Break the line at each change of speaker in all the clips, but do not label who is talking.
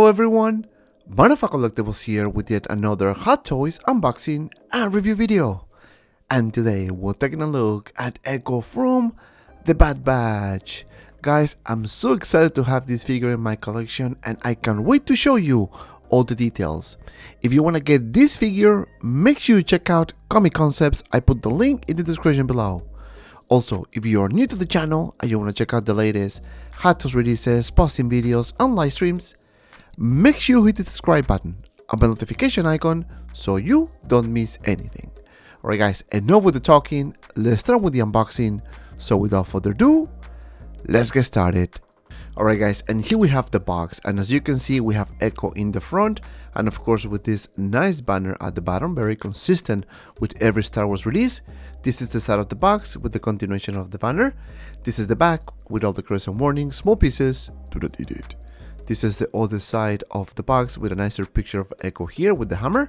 Hello everyone, Manafa Collectibles here with yet another Hot Toys unboxing and review video. And today we're taking a look at Echo from the Bad Batch. Guys, I'm so excited to have this figure in my collection and I can't wait to show you all the details. If you want to get this figure, make sure you check out Comic Concepts. I put the link in the description below. Also, if you are new to the channel and you want to check out the latest Hot Toys releases, posting videos and live streams, make sure you hit the subscribe button and the notification icon so you don't miss anything. Alright guys, enough with the talking, let's start with the unboxing. So without further ado, let's get started. Alright guys, and here we have the box, and as you can see we have Echo in the front, and of course with this nice banner at the bottom, very consistent with every Star Wars release. This is the side of the box with the continuation of the banner. This is the back with all the crescent warning, small pieces, do not eat it. This is the other side of the box with a nicer picture of Echo here with the hammer.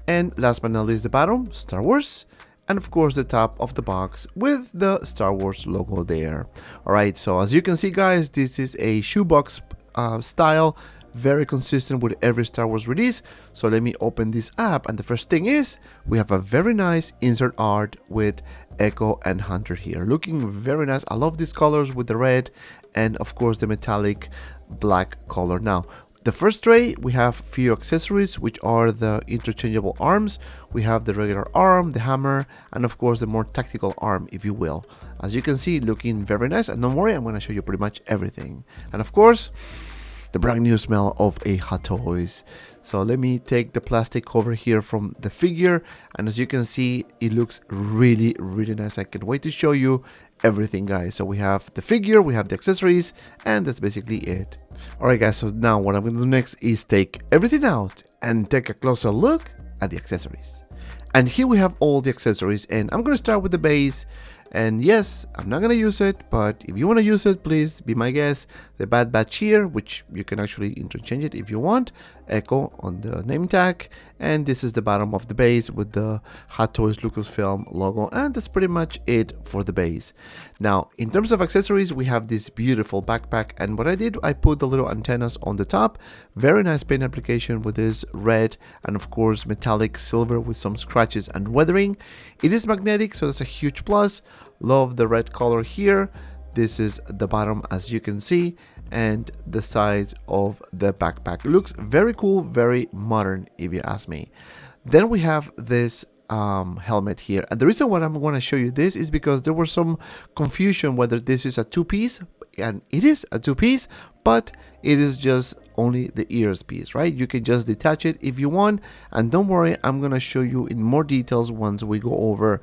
And last but not least the bottom, Star Wars. And of course the top of the box with the Star Wars logo there. Alright, so as you can see guys, this is a shoebox style, very consistent with every Star Wars release. So let me open this up, and the first thing is we have a very nice insert art with Echo and Hunter here, looking very nice. I love these colors with the red and of course the metallic black color. Now the first tray, we have few accessories, which are the interchangeable arms. We have the regular arm, the hammer, and of course the more tactical arm, if you will. As you can see, looking very nice, and don't worry, I'm going to show you pretty much everything. And of course, the brand new smell of a Hot Toys. So let me take the plastic cover here from the figure, and as you can see, it looks really nice. I can't wait to show you everything guys. So we have the figure, we have the accessories, and that's basically it. Alright guys, so now what I'm going to do next is take everything out and take a closer look at the accessories. And here we have all the accessories, and I'm going to start with the base. And yes, I'm not going to use it, but if you want to use it, please be my guest. The Bad Batch here, which you can actually interchange it if you want. Echo on the name tag, and this is the bottom of the base with the Hot Toys Lucasfilm logo, and that's pretty much it for the base. Now in terms of accessories, we have this beautiful backpack, and what I did, I put the little antennas on the top. Very nice paint application with this red and of course metallic silver with some scratches and weathering. It is magnetic, so that's a huge plus. Love the red color here. This is the bottom, as you can see, and the sides of the backpack. Looks very cool, very modern if you ask me. Then we have this helmet here, and the reason why I'm going to show you this is because there was some confusion whether this is a two-piece, and it is a two-piece, but it is just only the ears piece, right? You can just detach it if you want, and don't worry, I'm going to show you in more details once we go over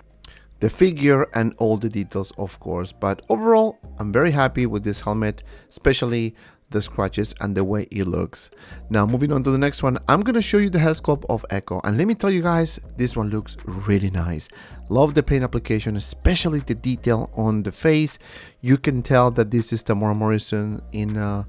the figure and all the details, of course. But overall, I'm very happy with this helmet, especially the scratches and the way it looks. Now moving on to the next one, I'm gonna show you the head sculpt of Echo, and let me tell you guys, this one looks really nice. Love the paint application, especially the detail on the face. You can tell that this is Tamora Morrison in a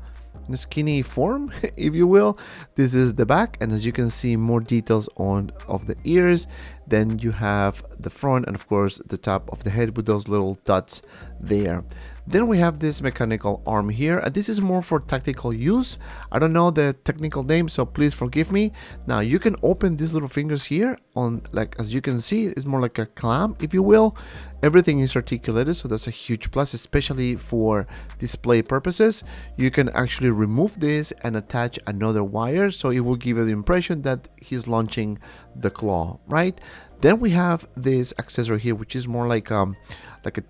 skinny form, if you will. This is the back, and as you can see, more details of the ears. Then you have the front, and of course the top of the head with those little dots there. Then we have this mechanical arm here, and this is more for tactical use. I don't know the technical name, so please forgive me. Now you can open these little fingers here on, like, as you can see, it's more like a clamp, if you will. Everything is articulated, so that's a huge plus, especially for display purposes. You can actually remove this and attach another wire, so it will give you the impression that he's launching the claw, right? Then we have this accessory here, which is more like a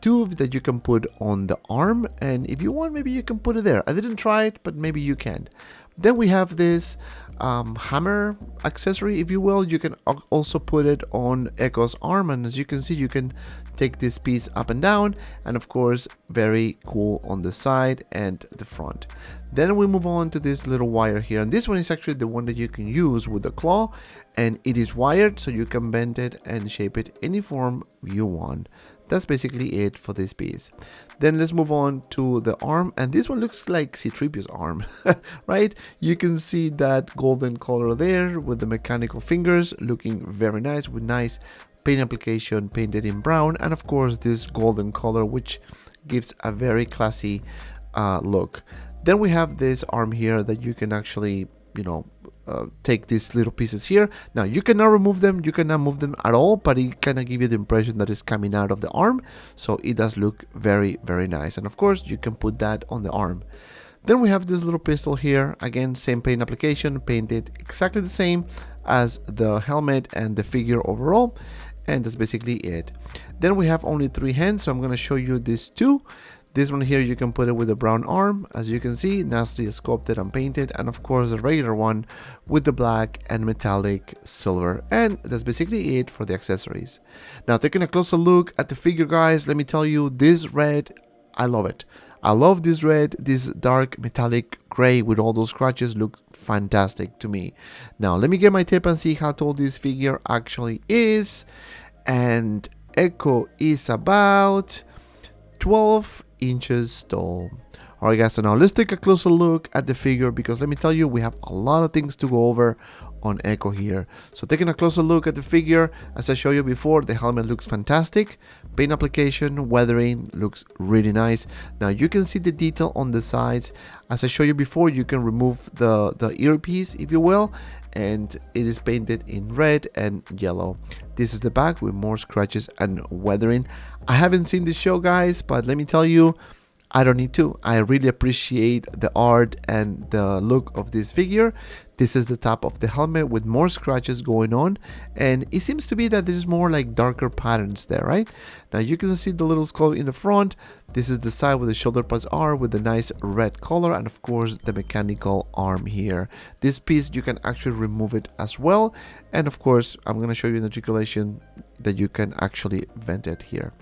tube that you can put on the arm, and if you want, maybe you can put it there. I didn't try it, but maybe you can. Then we have this hammer accessory, if you will. You can also put it on Echo's arm, and as you can see, you can take this piece up and down, and of course very cool on the side and the front. Then we move on to this little wire here, and this one is actually the one that you can use with the claw, and it is wired, so you can bend it and shape it any form you want. That's basically it for this piece. Then let's move on to the arm, and this one looks like C-3PO's arm, right? You can see that golden color there with the mechanical fingers, looking very nice with nice paint application painted in brown, and of course this golden color, which gives a very classy look. Then we have this arm here that you can actually take these little pieces here. Now you cannot remove them, you cannot move them at all, but it kind of give you the impression that it's coming out of the arm. So it does look very, very nice. And of course you can put that on the arm. Then we have this little pistol here. Again, same paint application, painted exactly the same as the helmet and the figure overall. And that's basically it. Then we have only 3 hands, so I'm going to show you these 2. This one here, you can put it with a brown arm, as you can see, nicely sculpted and painted, and of course the regular one with the black and metallic silver. And that's basically it for the accessories. Now taking a closer look at the figure, guys, let me tell you, this red, I love it. I love this red, this dark metallic gray with all those scratches look fantastic to me. Now let me get my tape and see how tall this figure actually is. And Echo is about 12 inches tall. Alright guys, so now let's take a closer look at the figure, because let me tell you, we have a lot of things to go over on Echo here. So taking a closer look at the figure, as I showed you before, the helmet looks fantastic. Paint application, weathering looks really nice. Now you can see the detail on the sides. As I showed you before, you can remove the earpiece, if you will, and it is painted in red and yellow. This is the back with more scratches and weathering. I haven't seen the show, guys, but let me tell you, I don't need to. I really appreciate the art and the look of this figure. This is the top of the helmet with more scratches going on, and it seems to be that there's more like darker patterns there, right? Now you can see the little skull in the front. This is the side where the shoulder pads are with the nice red color, and of course the mechanical arm here. This piece you can actually remove it as well, and of course I'm going to show you in the articulation that you can actually vent it here.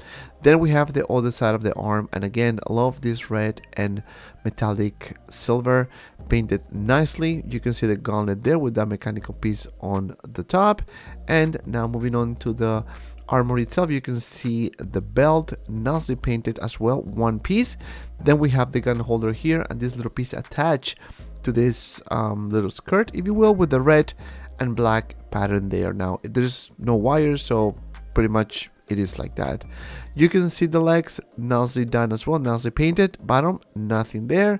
Then we have the other side of the arm, and again, I love this red and metallic silver painted nicely. You can see the gauntlet there with that mechanical piece on the top. And now moving on to the armor itself, you can see the belt nicely painted as well, one piece. Then we have the gun holder here, and this little piece attached to this little skirt, if you will, with the red and black pattern there. Now there's no wires, so pretty much it is like that. You can see the legs nicely done as well, nicely painted. Bottom, nothing there.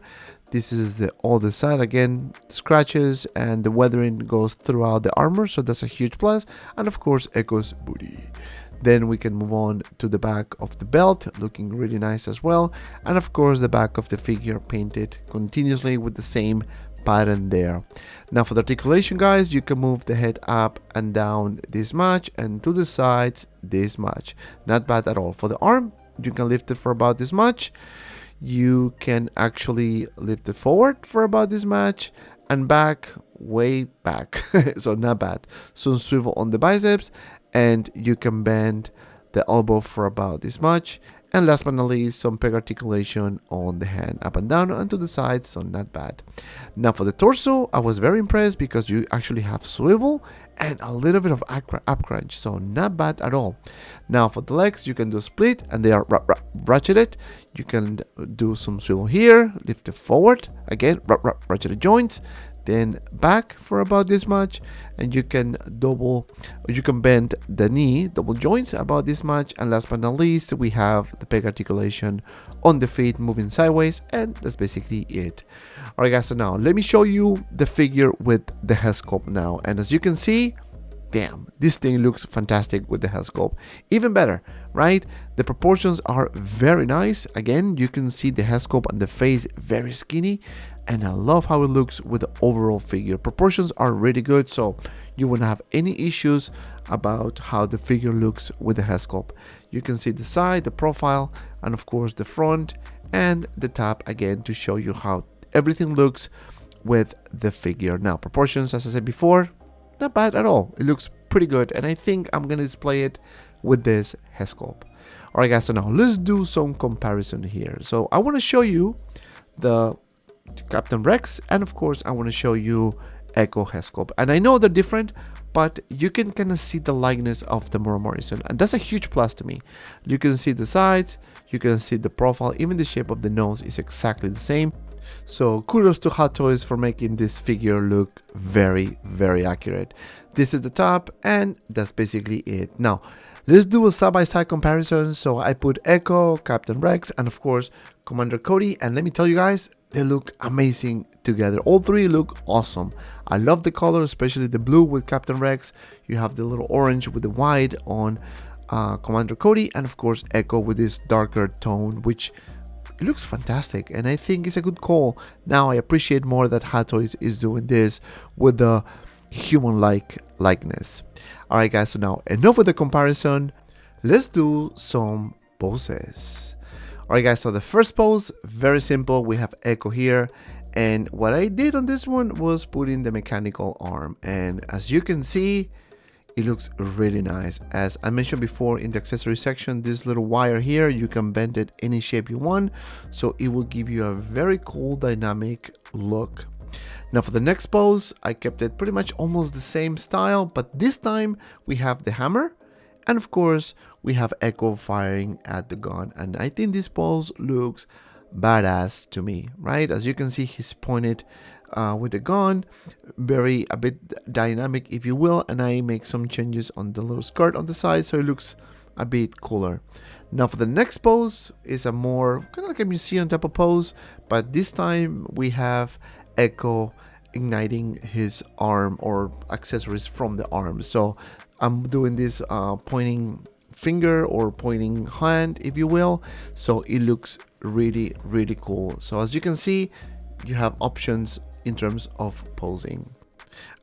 This is the other side, again, scratches, and the weathering goes throughout the armor, so that's a huge plus. And of course, Echo's booty. Then we can move on to the back of the belt, looking really nice as well. And of course, the back of the figure painted continuously with the same pattern there. Now for the articulation, guys, you can move the head up and down this much, and to the sides this much. Not bad at all. For the arm, you can lift it for about this much. You can actually lift it forward for about this much, and back, way back. So not bad. Some swivel on the biceps, and you can bend the elbow for about this much. And last but not least, some peg articulation on the hand, up and down and to the sides, so not bad. Now for the torso, I was very impressed because you actually have swivel and a little bit of up crunch, so not bad at all. Now for the legs, you can do a split, and they are ratcheted. You can do some swivel here, lift it forward, again, ratcheted joints, then back for about this much, and you can bend the knee, double joints about this much. And last but not least, we have the peg articulation on the feet moving sideways, and that's basically it. Alright guys, so now let me show you the figure with the head sculpt now. And as you can see, damn, this thing looks fantastic with the head sculpt. Even better, right? The proportions are very nice. Again, you can see the head sculpt and the face very skinny, and I love how it looks with the overall figure. Proportions are really good, so you won't have any issues about how the figure looks with the head sculpt. You can see the side, the profile, and of course the front and the top, again, to show you how everything looks with the figure. Now proportions, as I said before, not bad at all. It looks pretty good, and I think I'm gonna display it with this head sculpt. Alright guys, so now let's do some comparison here. So I want to show you the Captain Rex, and of course I want to show you Echo head sculpt. And I know they're different, but you can kind of see the likeness of Temuera Morrison, and that's a huge plus to me. You can see the sides, you can see the profile, even the shape of the nose is exactly the same. So kudos to Hot Toys for making this figure look very, very accurate. This is the top, and that's basically it. Now Let's do a side-by-side comparison. So I put Echo, Captain Rex, and of course Commander Cody, and let me tell you guys, they look amazing together. All three look awesome. I love the color, especially the blue with Captain Rex. You have the little orange with the white on Commander Cody, and of course Echo with this darker tone, which it looks fantastic, and I think it's a good call. Now I appreciate more that Hot Toys is doing this with the human-like likeness. Alright guys, so now enough with the comparison. Let's do some poses. Alright guys, so the first pose, very simple. We have Echo here, and what I did on this one was put in the mechanical arm, and as you can see, it looks really nice. As I mentioned before in the accessory section, this little wire here, you can bend it any shape you want, so it will give you a very cool dynamic look. Now for the next pose, I kept it pretty much almost the same style, but this time we have the hammer, and of course we have Echo firing at the gun, and I think this pose looks badass to me, right? As you can see, he's pointed with the gun, a bit dynamic if you will, and I make some changes on the little skirt on the side so it looks a bit cooler. Now for the next pose is a more kind of like a museum type of pose, but this time we have Echo igniting his arm or accessories from the arm. So I'm doing this pointing finger or pointing hand if you will, so it looks really cool. So as you can see, you have options in terms of posing.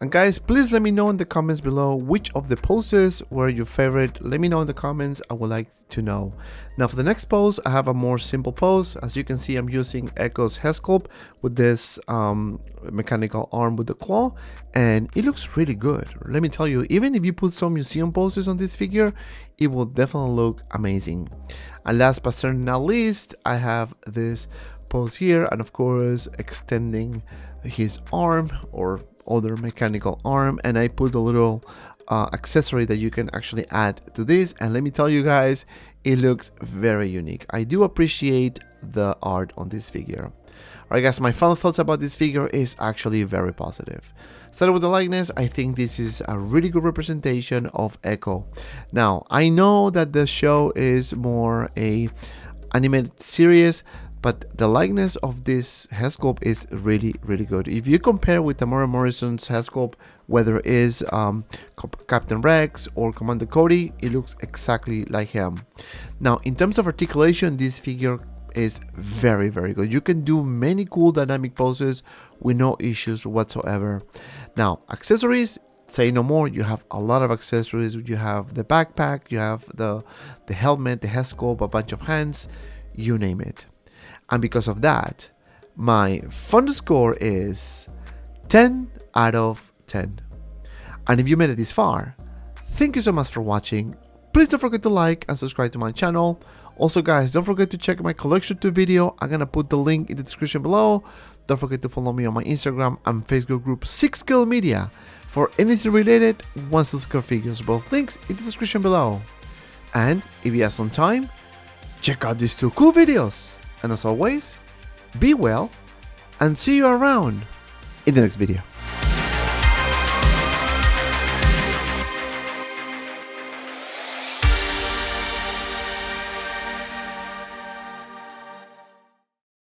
And guys, please let me know in the comments below which of the poses were your favorite. Let me know in the comments, I would like to know. Now for the next pose, I have a more simple pose. As you can see, I'm using Echo's head sculpt with this mechanical arm with the claw, and it looks really good. Let me tell you, even if you put some museum poses on this figure, it will definitely look amazing. And last but certainly not least, I have this pose here, and of course extending his arm or other mechanical arm, and I put a little accessory that you can actually add to this, and let me tell you guys, it looks very unique. I do appreciate the art on this figure. Alright guys, my final thoughts about this figure is actually very positive. Starting with the likeness, I think this is a really good representation of Echo. Now I know that the show is more a animated series, but the likeness of this head sculpt is really good. If you compare with Tamara Morrison's head sculpt, whether it is Captain Rex or Commander Cody, it looks exactly like him. Now in terms of articulation, this figure is very good. You can do many cool dynamic poses with no issues whatsoever. Now accessories, say no more. You have a lot of accessories. You have the backpack, you have the helmet, the head sculpt, a bunch of hands, you name it. And because of that, my fun score is 10 out of 10. And if you made it this far, thank you so much for watching. Please don't forget to like and subscribe to my channel. Also guys, don't forget to check my collection 2 video. I'm gonna put the link in the description below. Don't forget to follow me on my Instagram and Facebook group 6 Scale Media for anything related 1/6 figures. Both links in the description below. And if you have some time, check out these 2 cool videos. And as always, be well and see you around in the next video.